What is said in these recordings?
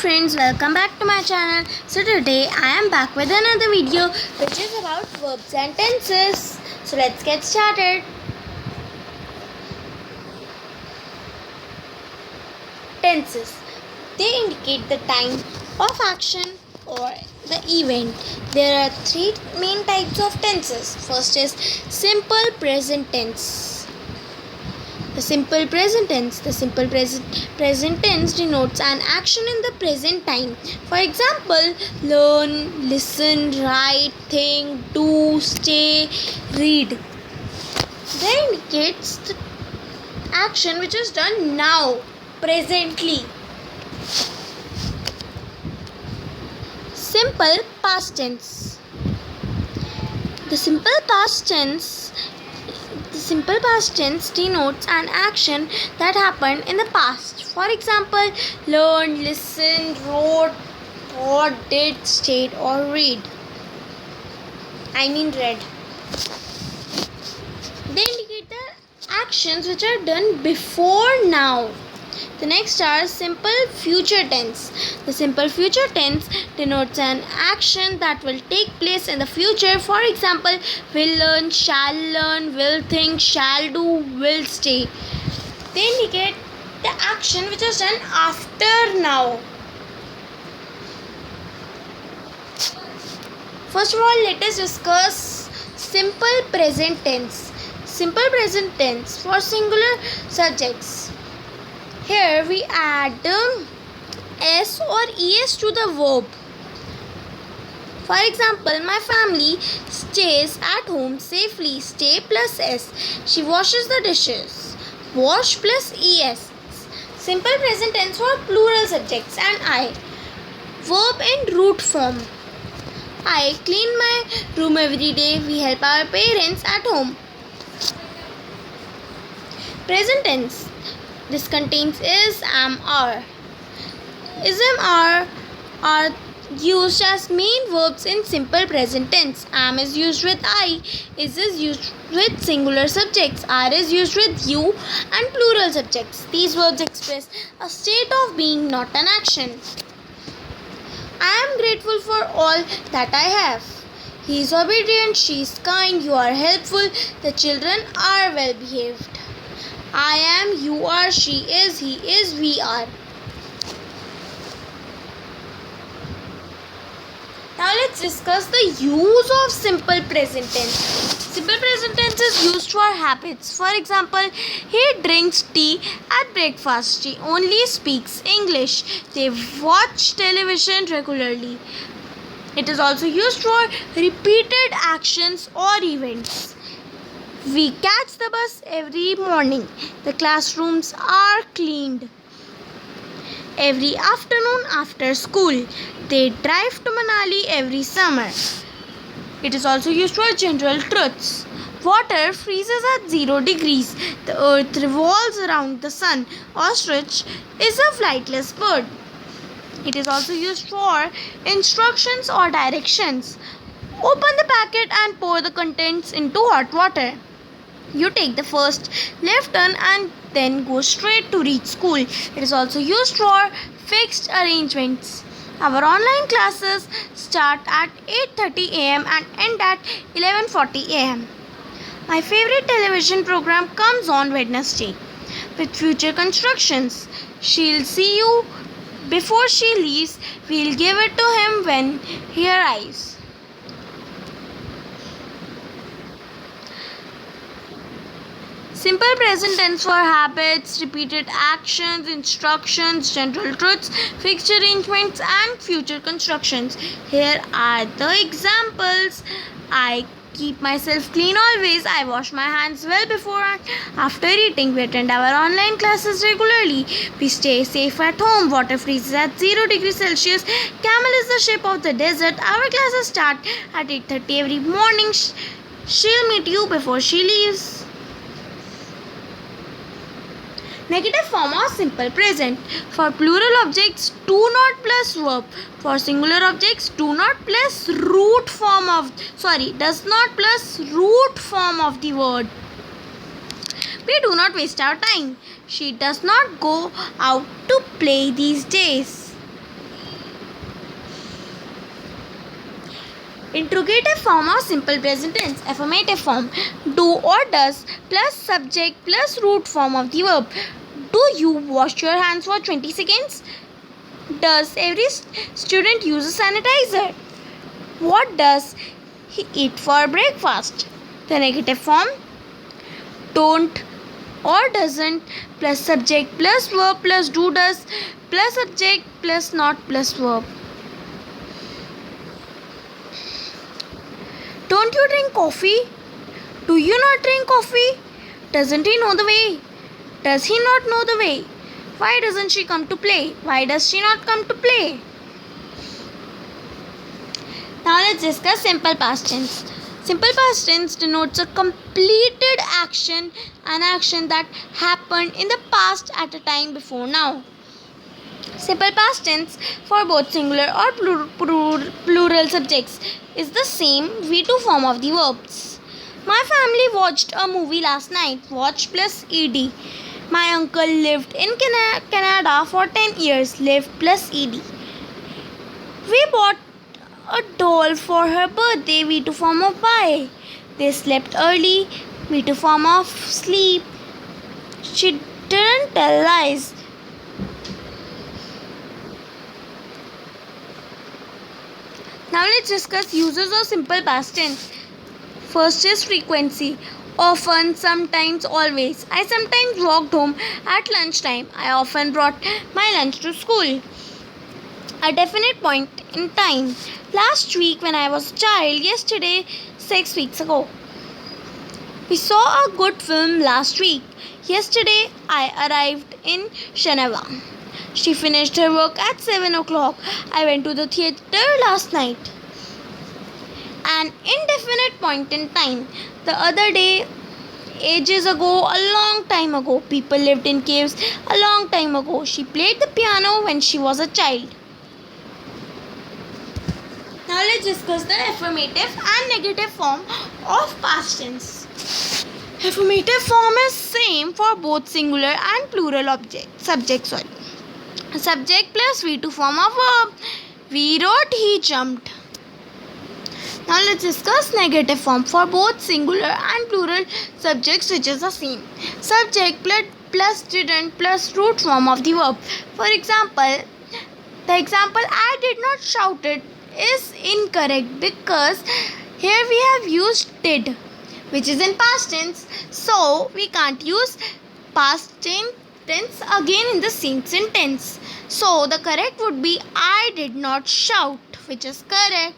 friends, welcome back to my channel. So today I am back with another video which is about verbs and tenses. So let's get started. Tenses. They indicate the time of action or the event. There are three main types of tenses. First is simple present tense. The simple present tense. The simple present tense denotes an action in the present time. For example, learn, listen, write, think, do, stay, read. They indicates the action which is done now, presently. Simple past tense. The simple past tense denotes an action that happened in the past. For example, learned, listened, wrote, thought, did, stayed, or read. Read. They indicate the actions which are done before now. The next are simple future tense. The simple future tense denotes an action that will take place in the future. For example, will learn, will think, shall do, will stay. They indicate the action which is done after now. First of all, let us discuss simple present tense. Simple present tense for singular subjects. Here we add s or es to the verb. For example, my family stays at home safely. Stay plus s. She washes the dishes. Wash plus es. Simple present tense for plural subjects. And I. Verb in root form. I clean my room every day. We help our parents at home. Present tense. This contains is, am, are. Is, am, are used as main verbs in simple present tense. Am is used with I. Is used with singular subjects. Are is used with you and plural subjects. These verbs express a state of being, not an action. I am grateful for all that I have. He is obedient. She is kind. You are helpful. The children are well behaved. I am, you are, she is, he is, we are. Now let's discuss the use of simple present tense. Simple present tense is used for habits. For example, he drinks tea at breakfast. She only speaks English. They watch television regularly. It is also used for repeated actions or events. We catch the bus every morning. The classrooms are cleaned. Every afternoon after school. They drive to Manali every summer. It is also used for general truths. Water freezes at 0 degrees. The earth revolves around the sun. Ostrich is a flightless bird. It is also used for instructions or directions. Open the packet and pour the contents into hot water. You take the first left turn and then go straight to reach school. It is also used for fixed arrangements. Our online classes start at 8:30 a.m. and end at 11:40 a.m. My favorite television program comes on Wednesday with future constructions. She'll see you before she leaves. We'll give it to him when he arrives. Simple present tense for habits, repeated actions, instructions, general truths, fixed arrangements, and future constructions. Here are the examples. I keep myself clean always. I wash my hands well before and after eating. We attend our online classes regularly. We stay safe at home. Water freezes at 0 degrees Celsius. Camel is the shape of the desert. Our classes start at 8:30 every morning. She'll meet you before she leaves. Negative form of simple present. For plural objects, do not plus verb. For singular objects, does not plus root form of the word. We do not waste our time. She does not go out to play these days. Interrogative form or simple present tense. Affirmative form. Do or does plus subject plus root form of the verb. Do you wash your hands for 20 seconds? Does every student use a sanitizer? What does he eat for breakfast? The negative form. Don't or doesn't plus subject plus verb plus do does plus subject plus not plus verb. Don't you drink coffee? Do you not drink coffee? Doesn't he know the way? Does he not know the way? Why doesn't she come to play? Why does she not come to play? Now let's discuss simple past tense. Simple past tense denotes a completed action, an action that happened in the past at a time before now. Simple past tense for both singular or plural subjects is the same V2 form of the verbs. My family watched a movie last night. Watch plus ed. My uncle lived in Canada for 10 years. Lived plus ed. We bought a doll for her birthday. V2 form of buy. They slept early. V2 form of sleep. She didn't tell lies. Now let's discuss uses of simple past tense. First is frequency. Often, sometimes, always. I sometimes walked home at lunchtime. I often brought my lunch to school. A definite point in time. Last week when I was a child. Yesterday, 6 weeks ago. We saw a good film last week. Yesterday, I arrived in Geneva. She finished her work at 7 o'clock. I went to the theatre last night. An indefinite point in time. The other day, ages ago, a long time ago. People lived in caves a long time ago. She played the piano when she was a child. Now let's discuss the affirmative and negative form of past tense. Affirmative form is same for both singular and plural subjects. Subject plus V2 form of verb. We wrote, he jumped. Now let's discuss negative form for both singular and plural subjects, which is the same. Subject plus didn't plus root form of the verb. For example, the example I did not shout it is incorrect because here we have used did, which is in past tense. So we can't use past tense again in the same sentence. So the correct would be I did not shout, which is correct.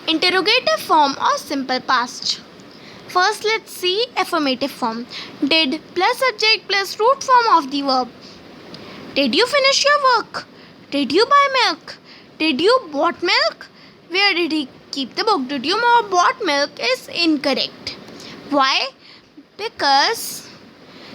Interrogative form or simple past. First, let's see affirmative form. Did plus subject plus root form of the verb. Did you finish your work? Did you buy milk? Did you bought milk? Where did he keep the book? Did you bought milk is incorrect. Why? Because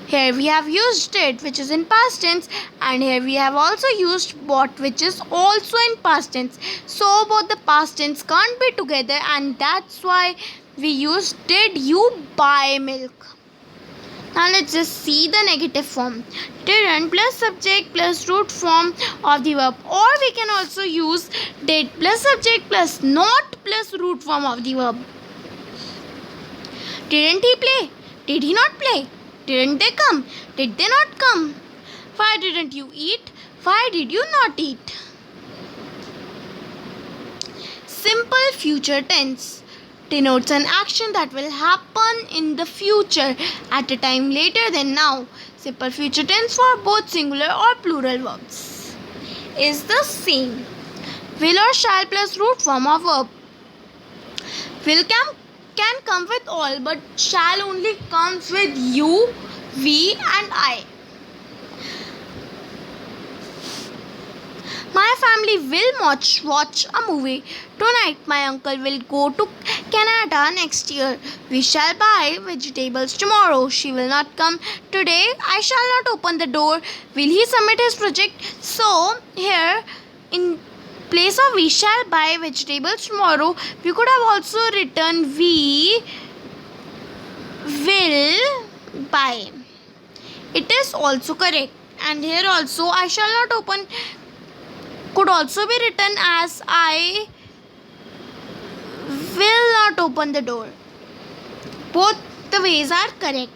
here we have used did, which is in past tense, and here we have also used bought, which is also in past tense. So both the past tense can't be together, and that's why we use did you buy milk. Now let's just see the negative form. Didn't plus subject plus root form of the verb, or we can also use did plus subject plus not plus root form of the verb. Didn't he play? Did he not play? Didn't they come? Did they not come? Why didn't you eat? Why did you not eat? Simple future tense denotes an action that will happen in the future at a time later than now. Simple future tense for both singular or plural verbs is the same. Will or shall plus root form of verb. Will can come with all, but shall only comes with you, we and I. My family will watch a movie tonight. My uncle will go to Canada next year. We shall buy vegetables tomorrow. She will not come today. I shall not open the door. Will he submit his project? So here in place of we shall buy vegetables tomorrow, we could have also written we will buy. It is also correct. And here also I shall not open could also be written as I will not open the door. Both the ways are correct.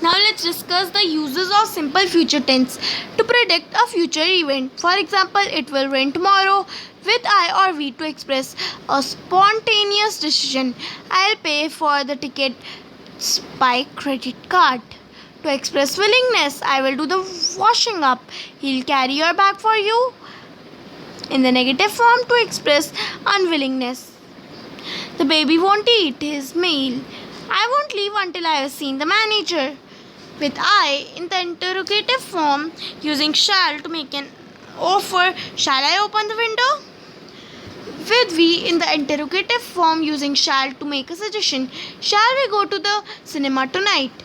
Now let's discuss the uses of simple future tense to predict a future event. For example, it will rain tomorrow with I or we to express a spontaneous decision. I'll pay for the tickets by credit card. To express willingness, I will do the washing up. He'll carry your bag for you. In the negative form, to express unwillingness. The baby won't eat his meal. I won't leave until I have seen the manager. With I in the interrogative form, using shall to make an offer. Shall I open the window? With we in the interrogative form, using shall to make a suggestion. Shall we go to the cinema tonight?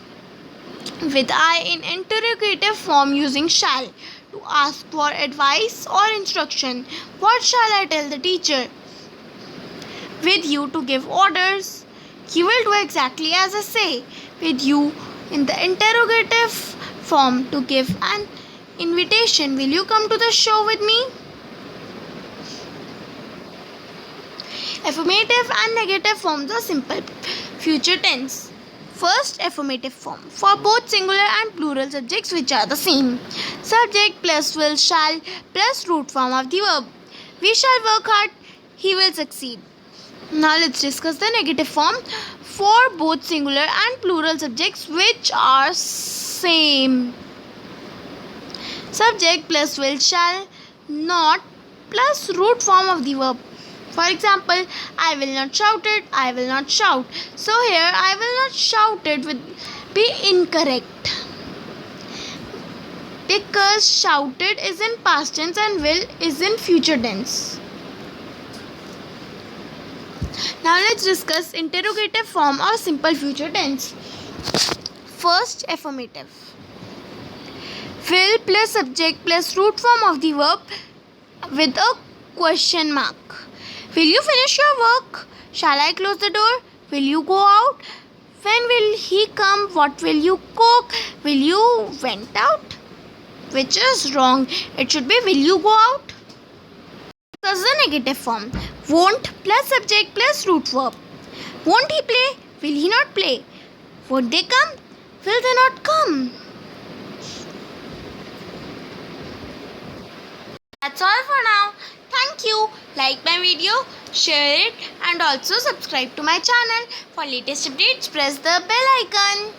With I in interrogative form, using shall to ask for advice or instruction. What shall I tell the teacher? With you to give orders. You will do exactly as I say. With you in the interrogative form, to give an invitation. Will you come to the show with me? Affirmative and negative forms of simple future tense. First, affirmative form. For both singular and plural subjects which are the same. Subject plus will shall plus root form of the verb. We shall work hard. He will succeed. Now let's discuss the negative form for both singular and plural subjects which are same. Subject plus will shall not plus root form of the verb. For example, I will not shout it, I will not shout. So here I will not shout it would be incorrect, because shouted is in past tense and will is in future tense. Now let's discuss interrogative form or simple future tense. First, affirmative. Will plus subject plus root form of the verb with a question mark. Will you finish your work? Shall I close the door? Will you go out? When will he come? What will you cook? Will you went out? Which is wrong. It should be will you go out? Because the negative form. Won't plus subject plus root verb. Won't he play? Will he not play? Would they come? Will they not come? That's all for now. Thank you. Like my video, share it and also subscribe to my channel. For latest updates, press the bell icon.